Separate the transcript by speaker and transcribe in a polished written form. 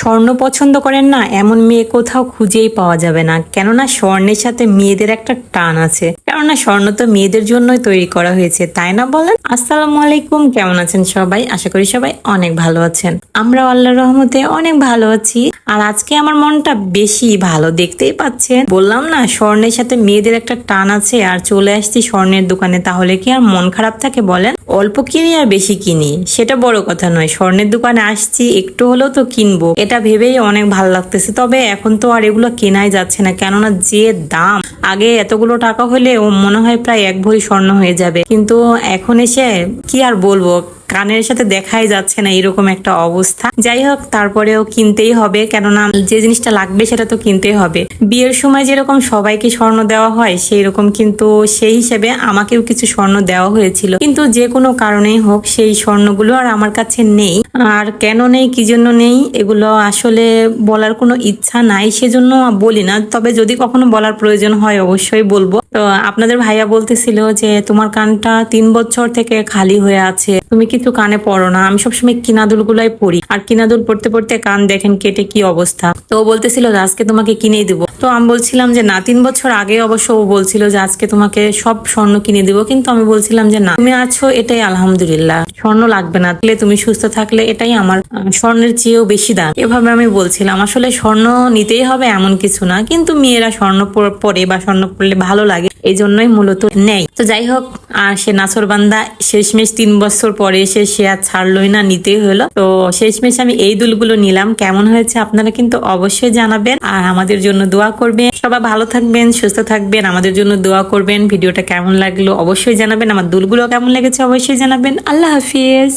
Speaker 1: স্বর্ণ পছন্দ করেন না এমন মেয়ে কোথাও খুঁজেই পাওয়া যাবে না, কেননা স্বর্ণের সাথে মেয়েদের একটা টান আছে। কেননা স্বর্ণ তো মেয়েদের জন্যই তৈরি করা হয়েছে, তাই না বলেন? আসসালামু আলাইকুম, কেমন আছেন সবাই? আশা করি সবাই অনেক ভালো আছেন। আমরা আল্লাহর রহমতে অনেক ভালো আছি। আর আজকে আমার মনটা বেশি ভালো, দেখতেই পাচ্ছেন। বললাম না স্বর্ণের সাথে মেয়েদের একটা টান আছে, আর চলে আসছি স্বর্ণের দোকানে, তাহলে কি আর মন খারাপ থাকে বলেন? অল্প কিনি আর বেশি কিনি সেটা বড় কথা নয়, স্বর্ণের দোকানে আসছি একটু হলেও তো কিনবো, এটা ভেবেই অনেক ভালো লাগতেছে। তবে এখন তো আর এগুলো কেনাই যাচ্ছে না, কেননা যে দাম, আগে এতগুলো টাকা হলে ও মনে হয় প্রায় 1 ভরি স্বর্ণ হয়ে যাবে, কিন্তু এখন এসে কি আর বলবো, কানের সাথে দেখাই যাচ্ছে না, এরকম একটা অবস্থা। যাই হোক, তারপরেও কিনতেই হবে, কেননা যে জিনিসটা লাগবে সেটা তো কিনতেই হবে। বিয়ের সময় যেরকম সবাইকে স্বর্ণ দেওয়া হয় সেই রকম কিন্তু সেই হিসেবে আমাকেও কিছু স্বর্ণ দেওয়া হয়েছিল, কিন্তু যে কোনো কারণেই হোক সেই স্বর্ণগুলো আর আমার কাছে নেই। আর কেন নেই, কি জন্য নেই, এগুলো আসলে বলার কোনো ইচ্ছা নাই, সেজন্য বলি না। তবে যদি কখনো বলার প্রয়োজন হয় অবশ্যই বলবো। তো আপনাদের ভাইয়া বলতেছিল যে তোমার কানটা 3 বছর থেকে খালি হয়ে আছে, তুমি কিছু কানে পড়ো না। আমি সবসময় কিনাদুল গুলাই পড়ি, আর কিনাদুল পড়তে পড়তে কান দেখেন কেটে কি অবস্থা। তো ও বলতেছিল যে আজকে তোমাকে কিনেই দিব। তো আমি বলছিলাম যে না, 3 বছর আগে অবশ্য ও বলছিল যে আজকে তোমাকে সব স্বর্ণ কিনে দিব, কিন্তু আমি বলছিলাম যে না, তুমি আছো এটাই আলহামদুলিল্লাহ, স্বর্ণ লাগবে না, তুমি সুস্থ থাকলে এটাই আমার স্বর্ণের চেয়েও বেশি দাম। এভাবে আমি বলছিলাম। আসলে স্বর্ণ নিতেই হবে এমন কিছু না, কিন্তু মেয়েরা স্বর্ণ পরে বা স্বর্ণ পরলে ভালো লাগে, এই জন্যই মূলত নেই। তো যাই হোক, আর সে নাছরবান্দা শেষমেশ 3 বছর পরে এসে সে আর ছাড়লোই না, নিতেই হলো। তো শেষমেশ আমি এই দুলগুলো নিলাম। কেমন হয়েছে আপনারা কিন্তু অবশ্যই জানাবেন, আর আমাদের জন্য দোয়া করবেন। সবাই ভালো থাকবেন, সুস্থ থাকবেন, আমাদের জন্য দোয়া করবেন। ভিডিওটা কেমন লাগলো অবশ্যই জানাবেন, আমার দুলগুলো কেমন লেগেছে অবশ্যই জানাবেন। আল্লাহ হাফিজ।